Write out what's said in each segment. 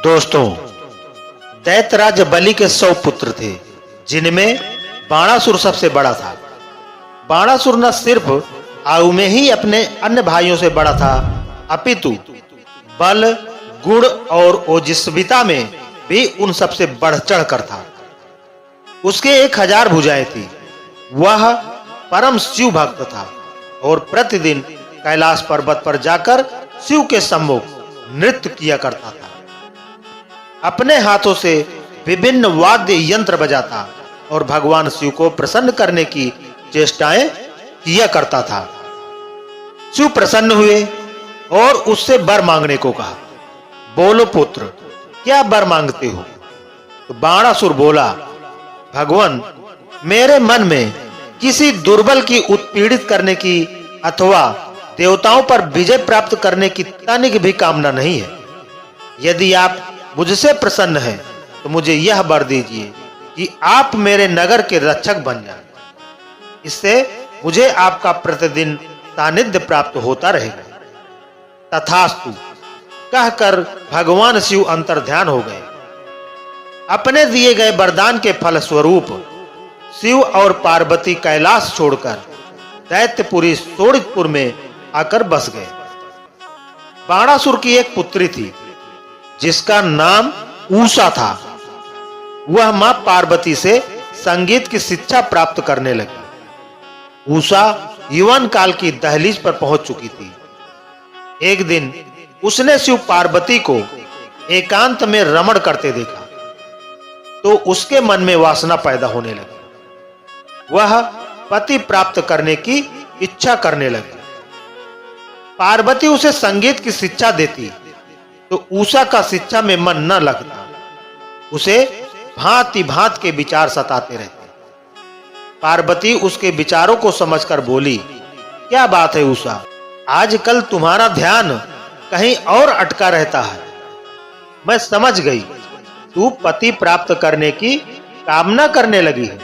दोस्तों, दैत्यराज बलि के 100 पुत्र थे, जिनमें बाणासुर सबसे बड़ा था। बाणासुर न सिर्फ आयु में ही अपने अन्य भाइयों से बड़ा था, अपितु बल, गुण और ओजस्विता में भी उन सबसे बढ़ चढ़ कर था। उसके 1000 भुजाएं थी। वह परम शिव भक्त था और प्रतिदिन कैलाश पर्वत पर जाकर शिव के सम्मुख नृत्य किया करता था। अपने हाथों से विभिन्न वाद्य यंत्र बजाता और भगवान शिव को प्रसन्न करने की चेष्टाएं किया करता था। शिव प्रसन्न हुए और उससे वर मांगने को कहा। बोलो पुत्र, क्या वर मांगते हो? तो बाणासुर बोला, भगवान, मेरे मन में किसी दुर्बल की उत्पीड़ित करने की अथवा देवताओं पर विजय प्राप्त करने की तनिक भी कामना नहीं है। यदि आप मुझसे प्रसन्न हैं तो मुझे यह वर दीजिए कि आप मेरे नगर के रक्षक बन जाएं। इससे मुझे आपका प्रतिदिन सानिध्य प्राप्त होता रहेगा। तथास्तु कहकर भगवान शिव अंतर्ध्यान हो गए। अपने दिए गए वरदान के फल स्वरूप शिव और पार्वती कैलाश छोड़कर दैत्यपुरी शोणितपुर में आकर बस गए। बाणासुर की एक पुत्री थी जिसका नाम उषा था। वह मां पार्वती से संगीत की शिक्षा प्राप्त करने लगी। उषा यौवन काल की दहलीज पर पहुंच चुकी थी। एक दिन उसने शिव पार्वती को एकांत में रमण करते देखा तो उसके मन में वासना पैदा होने लगी। वह पति प्राप्त करने की इच्छा करने लगी। पार्वती उसे संगीत की शिक्षा देती तो उषा का शिक्षा में मन न लगता। उसे भांति भांति के विचार सताते रहते। पार्वती उसके विचारों को समझकर बोली, क्या बात है उषा, आजकल तुम्हारा ध्यान कहीं और अटका रहता है। मैं समझ गई, तू पति प्राप्त करने की कामना करने लगी है।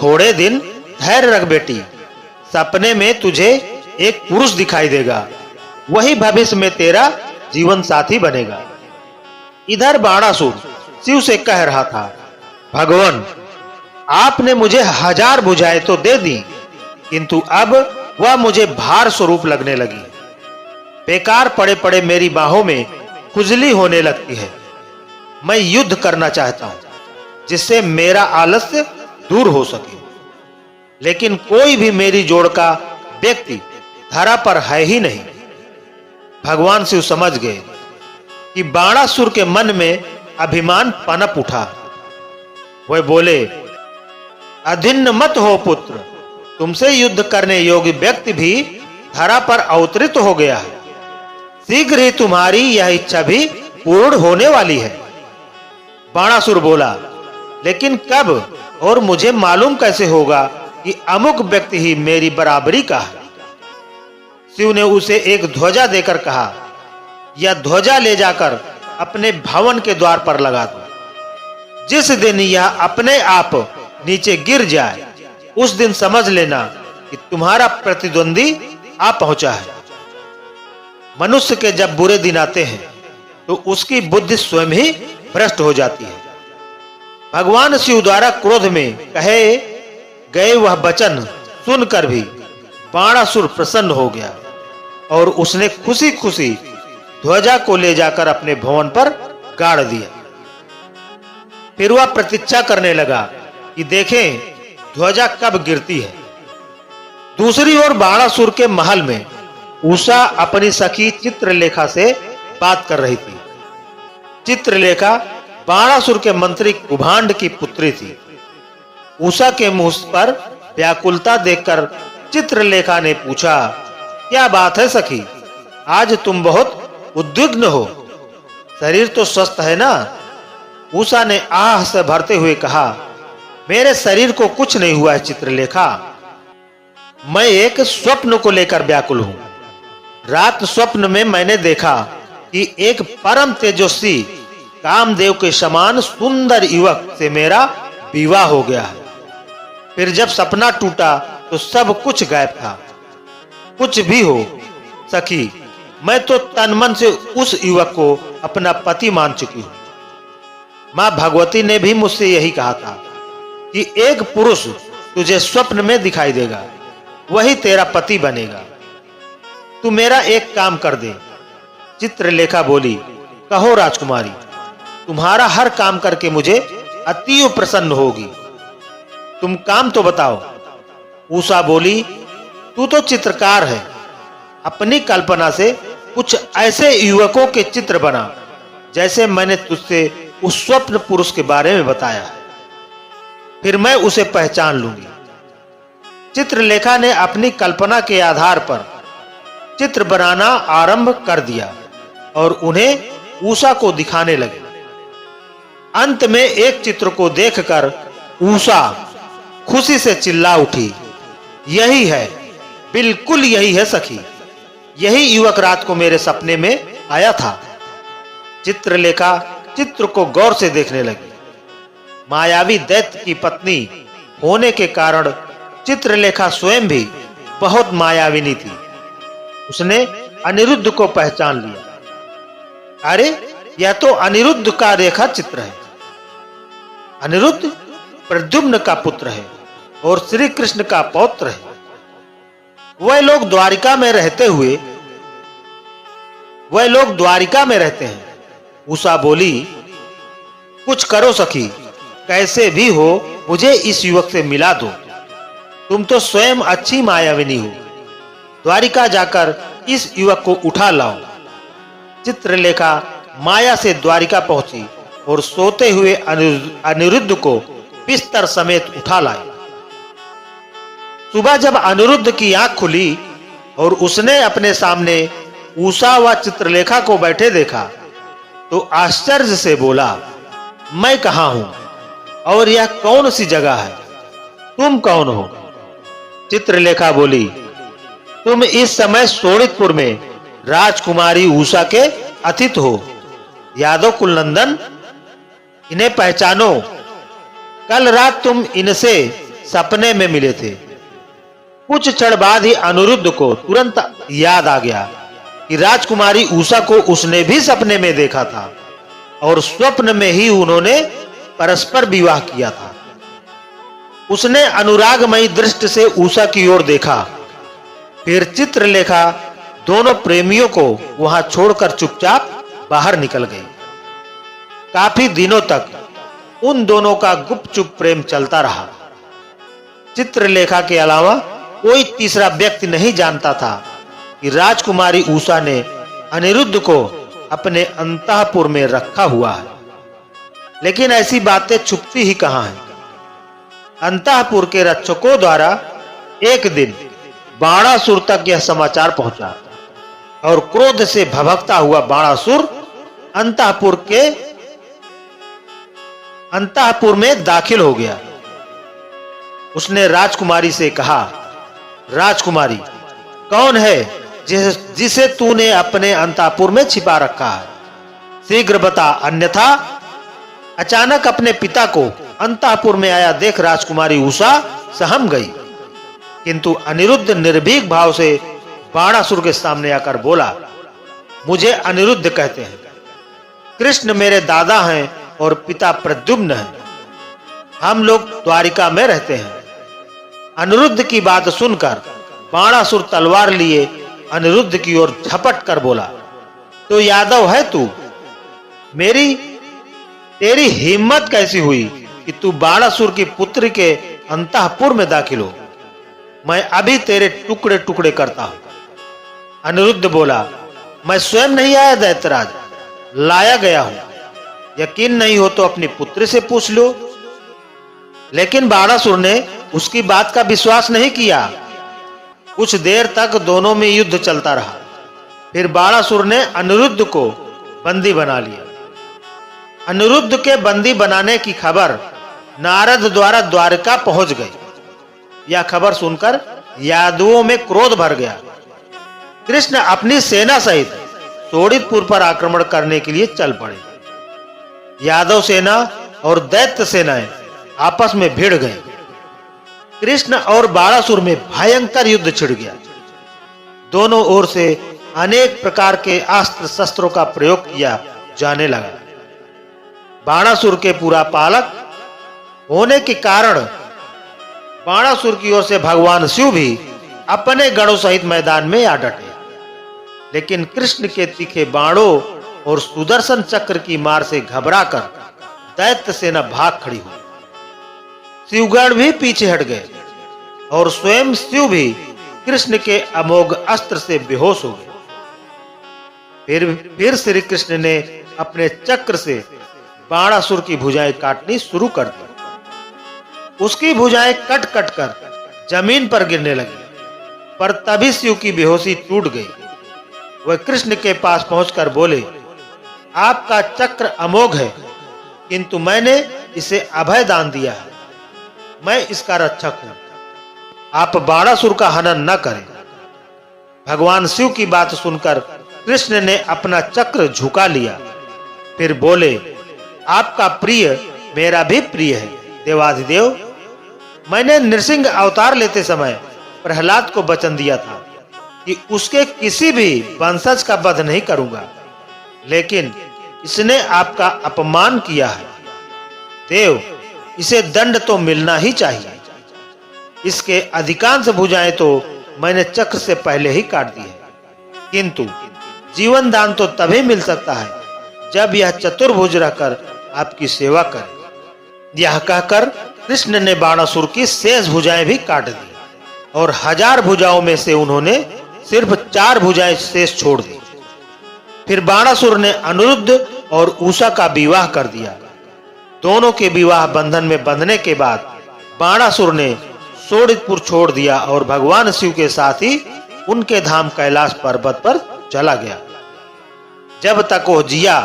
थोड़े दिन धैर्य रख बेटी, सपने में तुझे एक पुरुष दिखाई देगा, वही भविष्य में तेरा जीवन साथी बनेगा। इधर बाणासुर शिव से कह रहा था, भगवान, आपने मुझे 1000 भुजाएं तो दे दी, किंतु अब वह मुझे भार स्वरूप लगने लगी। बेकार पड़े पड़े मेरी बाहों में खुजली होने लगती है। मैं युद्ध करना चाहता हूं जिससे मेरा आलस्य दूर हो सके, लेकिन कोई भी मेरी जोड़ का व्यक्ति धरा पर है ही नहीं। भगवान शिव समझ गए कि बाणासुर के मन में अभिमान पनप उठा। वह बोले, अधीन मत हो पुत्र, तुमसे युद्ध करने योग्य व्यक्ति भी धरा पर अवतरित हो गया है। शीघ्र ही तुम्हारी यह इच्छा भी पूर्ण होने वाली है। बाणासुर बोला, लेकिन कब और मुझे मालूम कैसे होगा कि अमुक व्यक्ति ही मेरी बराबरी का है? शिव ने उसे एक ध्वजा देकर कहा, यह ध्वजा ले जाकर अपने भवन के द्वार पर लगा दो। जिस दिन यह अपने आप नीचे गिर जाए, उस दिन समझ लेना कि तुम्हारा प्रतिद्वंदी आ पहुंचा है। मनुष्य के जब बुरे दिन आते हैं तो उसकी बुद्धि स्वयं ही भ्रष्ट हो जाती है। भगवान शिव द्वारा क्रोध में कहे गए वह वचन सुनकर भी बाणासुर प्रसन्न हो गया और उसने खुशी खुशी ध्वजा को ले जाकर अपने भवन पर गाड़ दिया। फिर वह प्रतीक्षा करने लगा कि देखें ध्वजा कब गिरती है। दूसरी ओर बाणासुर के महल में उषा अपनी सखी चित्रलेखा से बात कर रही थी। चित्रलेखा बाणासुर के मंत्री कुभांड की पुत्री थी। उषा के मुंह पर व्याकुलता देखकर चित्रलेखा ने पूछा, क्या बात है सखी, आज तुम बहुत उद्विग्न हो, शरीर तो स्वस्थ है ना? उषा ने आह से भरते हुए कहा, मेरे शरीर को कुछ नहीं हुआ है चित्रलेखा, मैं एक स्वप्न को लेकर व्याकुल हूं। रात स्वप्न में मैंने देखा कि एक परम तेजस्वी कामदेव के समान सुंदर युवक से मेरा विवाह हो गया है। फिर जब सपना टूटा तो सब कुछ गायब था। कुछ भी हो सखी, मैं तो तन मन से उस युवक को अपना पति मान चुकी हूं। मां भगवती ने भी मुझसे यही कहा था कि एक पुरुष तुझे स्वप्न में दिखाई देगा, वही तेरा पति बनेगा। तू मेरा एक काम कर दे। चित्रलेखा बोली, कहो राजकुमारी, तुम्हारा हर काम करके मुझे अति प्रसन्न होगी। तुम काम तो बताओ। उषा बोली, तू तो चित्रकार है, अपनी कल्पना से कुछ ऐसे युवकों के चित्र बना जैसे मैंने तुझसे उस स्वप्न पुरुष के बारे में बताया है, फिर मैं उसे पहचान लूंगी। चित्रलेखा ने अपनी कल्पना के आधार पर चित्र बनाना आरंभ कर दिया और उन्हें उषा को दिखाने लगे। अंत में एक चित्र को देखकर उषा खुशी से चिल्ला उठी, यही है, बिल्कुल यही है सखी, यही युवक रात को मेरे सपने में आया था। चित्रलेखा चित्र को गौर से देखने लगी। मायावी दैत्य की पत्नी होने के कारण चित्रलेखा स्वयं भी बहुत मायाविनी थी। उसने अनिरुद्ध को पहचान लिया। अरे, यह तो अनिरुद्ध का रेखा चित्र है। अनिरुद्ध प्रद्युम्न का पुत्र है और श्री कृष्ण का पौत्र है। वह लोग द्वारिका में रहते हैं। उषा बोली, कुछ करो सखी, कैसे भी हो मुझे इस युवक से मिला दो। तुम तो स्वयं अच्छी मायाविनी हो। द्वारिका जाकर इस युवक को उठा लाओ। चित्रलेखा माया से द्वारिका पहुंची और सोते हुए अनिरुद्ध को बिस्तर समेत उठा लाई। सुबह जब अनिरुद्ध की आंख खुली और उसने अपने सामने उषा व चित्रलेखा को बैठे देखा तो आश्चर्य से बोला, मैं कहां हूं और यह कौन सी जगह है? तुम कौन हो? चित्रलेखा बोली, तुम इस समय शोणितपुर में राजकुमारी उषा के अतिथि हो। यादव कुलनंदन, इन्हें पहचानो। कल रात तुम इनसे सपने में मिले थे। कुछ क्षण बाद ही अनिरुद्ध को तुरंत याद आ गया कि राजकुमारी उषा को उसने भी सपने में देखा था और स्वप्न में ही उन्होंने परस्पर विवाह किया था। उसने अनुरागमयी दृष्टि से उषा की ओर देखा। फिर चित्रलेखा दोनों प्रेमियों को वहां छोड़कर चुपचाप बाहर निकल गई। काफी दिनों तक उन दोनों का गुपचुप प्रेम चलता रहा। चित्रलेखा के अलावा कोई तीसरा व्यक्ति नहीं जानता था कि राजकुमारी उषा ने अनिरुद्ध को अपने अंतःपुर में रखा हुआ है। लेकिन ऐसी बातें छुपती ही कहां हैं। अंतःपुर के रक्षकों द्वारा एक दिन बाणासुर तक यह समाचार पहुंचा और क्रोध से भभकता हुआ बाणासुर अंतःपुर में दाखिल हो गया। उसने राजकुमारी से कहा, राजकुमारी, कौन है जिसे तूने अपने अंतःपुर में छिपा रखा है? शीघ्र बता, अन्यथा। अचानक अपने पिता को अंतःपुर में आया देख राजकुमारी उषा सहम गई, किंतु अनिरुद्ध निर्भीक भाव से बाणासुर के सामने आकर बोला, मुझे अनिरुद्ध कहते हैं। कृष्ण मेरे दादा हैं और पिता प्रद्युम्न हैं। हम लोग द्वारिका में रहते हैं। अनिरुद्ध की बात सुनकर बाणासुर तलवार लिए अनिरुद्ध की ओर झपट कर बोला, तो यादव है तू? तेरी हिम्मत कैसी हुई कि तू बाणासुर की पुत्री के अंतःपुर में दाखिल हो? मैं अभी तेरे टुकड़े टुकड़े करता हूं। अनिरुद्ध बोला, मैं स्वयं नहीं आया दैत्यराज, लाया गया हूं। यकीन नहीं हो तो अपनी पुत्री से पूछ लो। लेकिन बाणासुर ने उसकी बात का विश्वास नहीं किया। कुछ देर तक दोनों में युद्ध चलता रहा। फिर बाणासुर ने अनिरुद्ध को बंदी बना लिया। अनिरुद्ध के बंदी बनाने की खबर नारद द्वारा द्वारका पहुंच गई। यह खबर सुनकर यादवों में क्रोध भर गया। कृष्ण अपनी सेना सहित शोणितपुर पर आक्रमण करने के लिए चल पड़े। यादव सेना और दैत्य सेनाएं आपस में भिड़ गए। कृष्ण और बाणासुर में भयंकर युद्ध छिड़ गया। दोनों ओर से अनेक प्रकार के अस्त्र शस्त्रों का प्रयोग किया जाने लगा। बाणासुर के पूरा पालक होने के कारण बाणासुर की ओर से भगवान शिव भी अपने गणों सहित मैदान में आ डटे, लेकिन कृष्ण के तीखे बाणों और सुदर्शन चक्र की मार से घबराकर दैत्य सेना भाग खड़ी हुई। शिवगण भी पीछे हट गए और स्वयं शिव भी कृष्ण के अमोघ अस्त्र से बेहोश हो गए। फिर श्री कृष्ण ने अपने चक्र से बाणासुर की भुजाएं काटनी शुरू कर दी। उसकी भुजाएं कट कट कर जमीन पर गिरने लगी, पर तभी शिव की बेहोशी टूट गई। वह कृष्ण के पास पहुंचकर बोले, आपका चक्र अमोघ है, किंतु मैंने इसे अभय दान दिया है। मैं इसका रक्षक हूं, आप बाणासुर का हनन न करें। भगवान शिव की बात सुनकर कृष्ण ने अपना चक्र झुका लिया, फिर बोले, आपका प्रिय मेरा भी प्रिय है देवाधिदेव। मैंने नृसिंह अवतार लेते समय प्रहलाद को वचन दिया था कि उसके किसी भी वंशज का वध नहीं करूंगा, लेकिन इसने आपका अपमान किया है। देव, इसे दंड तो मिलना ही चाहिए। इसके अधिकांश भुजाएं तो मैंने चक्र से पहले ही काट दी है, किंतु जीवन दान तो तभी मिल सकता है जब यह चतुर्भुज रहकर आपकी सेवा करे। यह कहकर कृष्ण ने बाणासुर की शेष भुजाएं भी काट दी और 1000 भुजाओं में से उन्होंने सिर्फ 4 भुजाएं शेष छोड़ दी। फिर बाणासुर ने अनिरुद्ध और उषा का विवाह कर दिया। दोनों के विवाह बंधन में बंधने के बाद बाणासुर ने शोणितपुर छोड़ दिया और भगवान शिव के साथ ही उनके धाम कैलाश पर्वत पर चला गया। जब तक वो जिया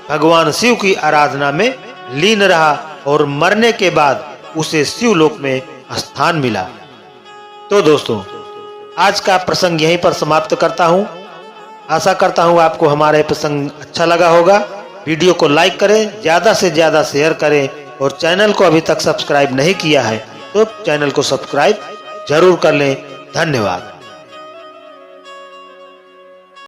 भगवान शिव की आराधना में लीन रहा और मरने के बाद उसे शिवलोक में स्थान मिला। तो दोस्तों, आज का प्रसंग यहीं पर समाप्त करता हूं। आशा करता हूं आपको हमारा प्रसंग अच्छा लगा होगा। वीडियो को लाइक करें, ज्यादा से ज्यादा शेयर करें और चैनल को अभी तक सब्सक्राइब नहीं किया है तो चैनल को सब्सक्राइब जरूर कर लें। धन्यवाद।